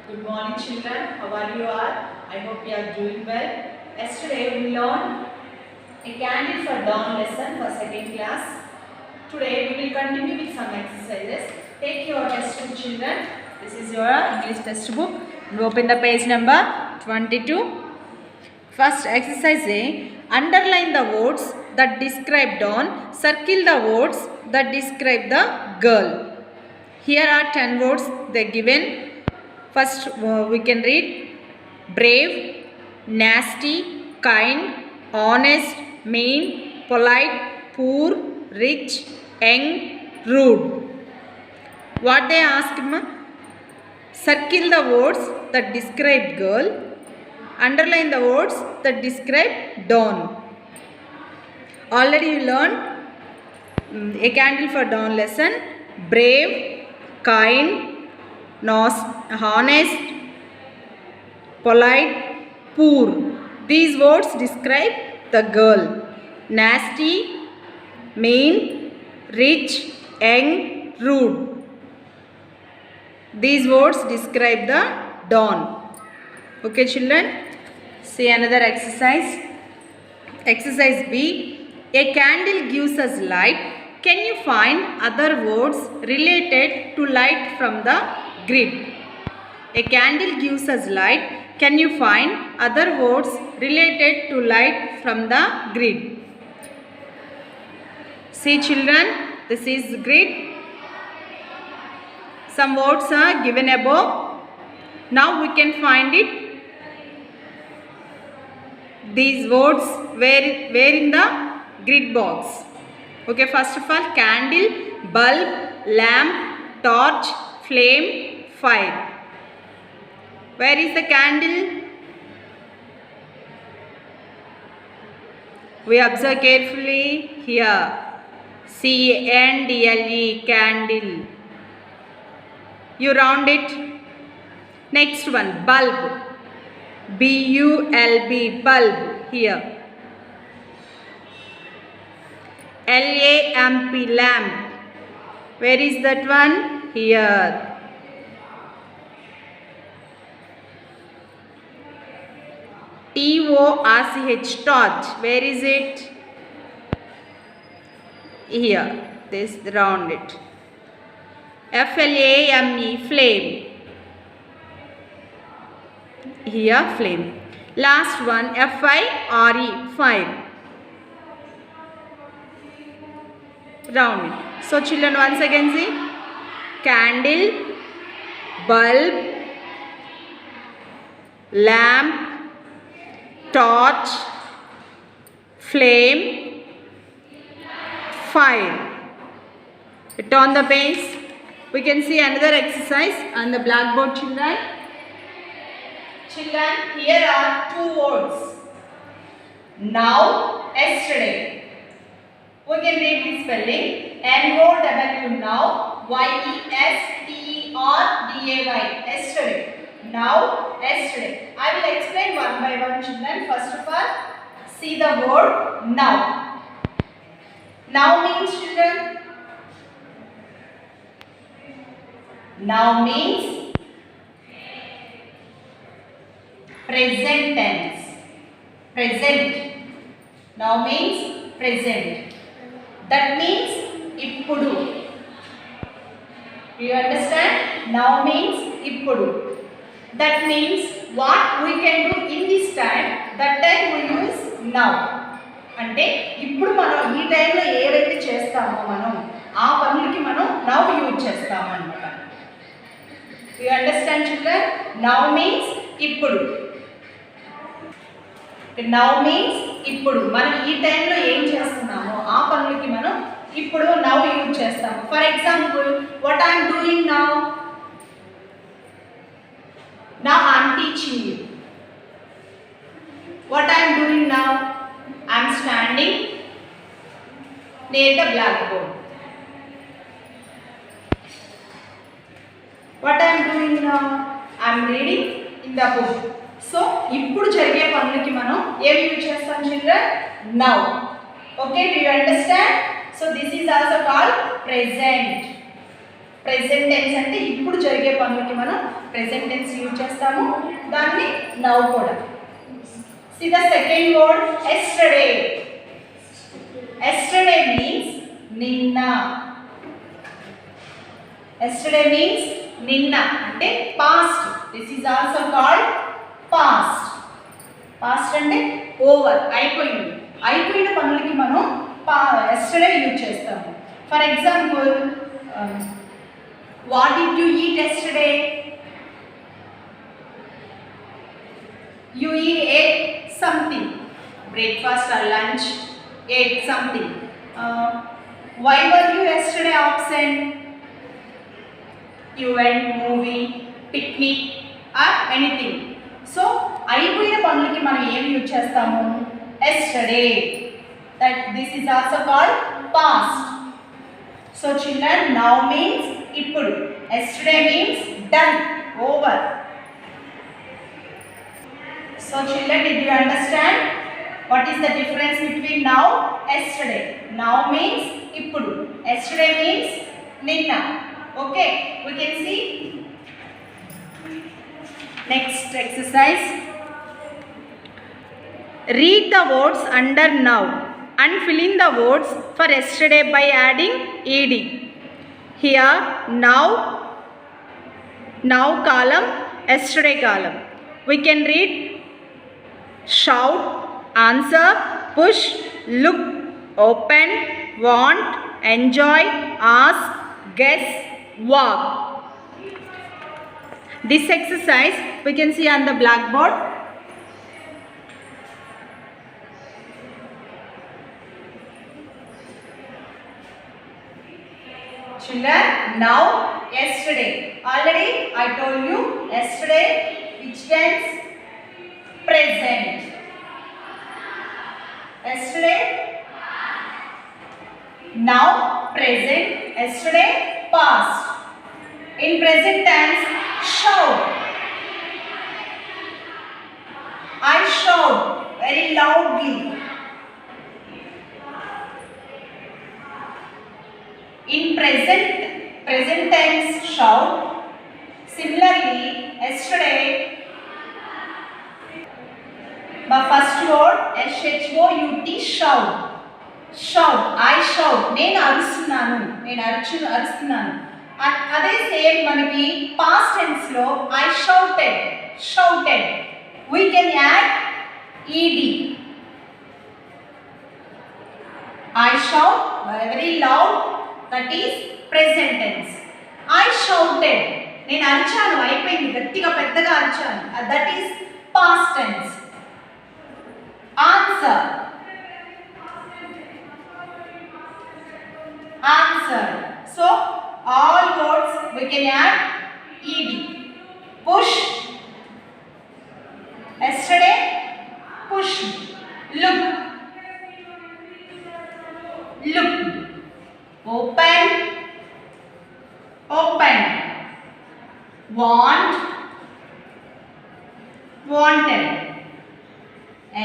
Good morning children, how are you all? I hope you are doing well. Yesterday we learned a candle for dawn lesson for second class. Today we will continue with some exercises. Take your textbook children. This is your English textbook. And open the page number 22. First exercise A. Underline the words that describe dawn. Circle the words that describe the girl. Here are 10 words they given. First we can read brave, nasty, kind, honest, mean, polite, poor, rich, young, rude. What they asked me? Circle the words that describe girl. Underline the words that describe dawn. Already you learned a candle for dawn lesson. Brave, kind, honest, polite, poor. These words describe the girl. Nasty, mean, rich, young, rude. These words describe the dawn. Okay children, see another exercise. Exercise B. A candle gives us light. Can you find other words related to light from the grid? A candle gives us light. Can you find other words related to light from the grid? See children, this is grid. Some words are given above. Now we can find it. These words were in the grid box. Okay, first of all, candle, bulb, lamp, torch, flame, fire. Where is the candle? We observe carefully here. C-A-N-D-L-E, candle. You round it. Next one, bulb. B-U-L-B, bulb, here. L-A-M-P, lamp. Where is that one? Here. T-O-R-C-H, torch. Where is it? Here. This, round it. F-L-A-M-E, flame. Here, flame. Last one, F-I-R-E, fire. Round it. So children, once again see. Candle, bulb, lamp, torch, flame, fire. Turn the page. We can see another exercise on the blackboard children. Children, here are two words. Now, yesterday. We can read the spelling. N-O-W, now. Y-E-S-T-E-R-D-A-Y. Yesterday. Now, yesterday. I will explain one by one children. First of all, see the word now. Now means children. Now means present tense. Present. Now means present. That means ippudu. You understand? Now means ippudu. That means what we can do in this time, that time we use now. అంటే ఇప్పుడు మనం ఈ టైంలో ఏవైతే చేస్తామో మనం ఆ పనులకి మనం now యూజ్ చేస్తాము అన్నమాట. You understand children? Now means ఇప్పుడు. Now means ఇప్పుడు మనం ఈ టైంలో ఏం చేస్తున్నామో ఆ పనులకి మనం ఇప్పుడు now యూజ్ చేస్తాము. For example, what I am doing now? Now I am teaching you. What I am doing now? I am standing near the blackboard. What I am doing now? I am reading in the book. So, ఇప్పుడు జరిగే పనులకి మనం ఏమి use చేస్తాం children? Now. Okay, do you understand? So, this is also called present. Present tense అంటే ఇప్పుడు జరిగే పనులకి మనం ప్రెజెంట్ టెన్స్ యూజ్ చేస్తాము. దాన్ని నౌ కూడా. See the second word, yesterday. Yesterday means నిన్న. Yesterday means నిన్న అంటే past. This is also called past. Past అంటే ఓవర్, అయిపోయింది. అయిపోయిన పనులకి మనం yesterday యూజ్ చేస్తాము. For example, what did you eat yesterday? You ate something, breakfast or lunch, ate something. Why were you yesterday absent? You went movie, picnic or anything. So అయిపోయిన పనులకి మనం ఏం యూజ్ చేస్తాము? yesterday. That this is also called past. So children, now means ఇప్పుడు, yesterday means done, over. So children, did you understand what is the difference between now, yesterday? Now means ఇప్పుడు, yesterday means నిన్న. Okay, we can see next exercise. Read the words under now and fill in the words for yesterday by adding ed. Here now column, yesterday column. We can read shout, answer, push, look, open, want, enjoy, ask, guess, walk. This exercise we can see on the blackboard. Children, now, yesterday. Already I told you yesterday which tense? Present. Yesterday, now, present. Yesterday, past. In present tense, shout. I shout very loudly. In present tense, shout. Similarly, yesterday, my first word, shout. Shout. I shout. నేను అరుస్తున్నాను. అదే same మనకి past tense లో I shouted. We can add ed. I shout very loud. That is present tense. I shouted. నేను అరిచాను, అయిపోయింది, గట్టిగా పెద్దగా అరిచాను. That is past tense. Answer. So all words we can add ed. Push. Yesterday, push. Look. Open. Want. Wanted.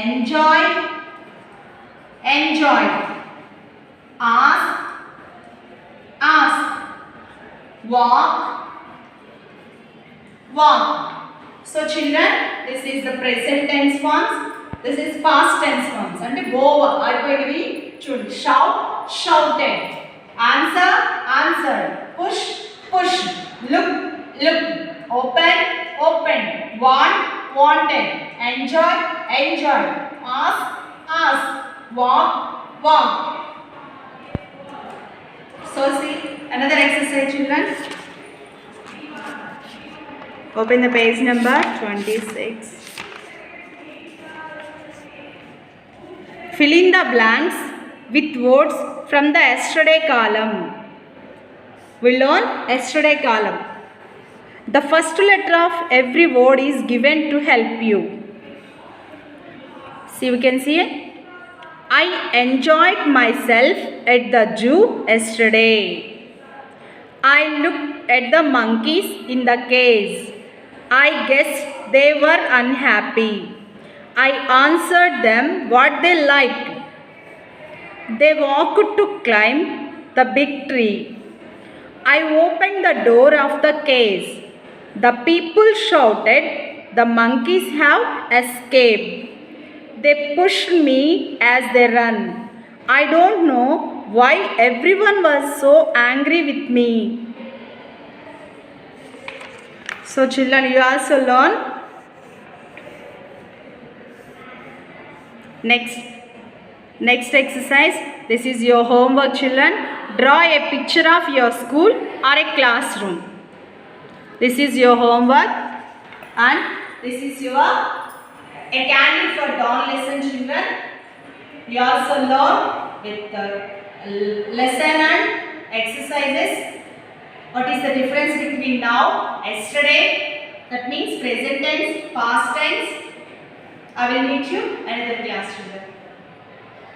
Enjoy. Ask. Walk. So children, this is the present tense ones. This is past tense ones. And over. అయిపోయినవి చూడు. Shouted. Answered. Push. Look. Open. Wanted. Enjoy. Ask. Walk. So see another exercise, children. Open the page number 26. Fill in the blanks with words from the yesterday column. We learn yesterday column. The first letter of every word is given to help you. See, we can see it. I enjoyed myself at the zoo yesterday. I looked at the monkeys in the cage. I guessed they were unhappy. I answered them what they liked. They walked to climb the big tree. I opened the door of the cage. The people shouted, "The monkeys have escaped." They pushed me as they ran. I don't know why everyone was so angry with me. So children, you also learn. Next exercise. This is your homework, children. Draw a picture of your school or a classroom. This is your homework, and this is your a candle for dawn lesson, children. You also learn with the lesson and exercises. What is the difference between now, yesterday? That means present tense, past tense. I will meet you another class, children.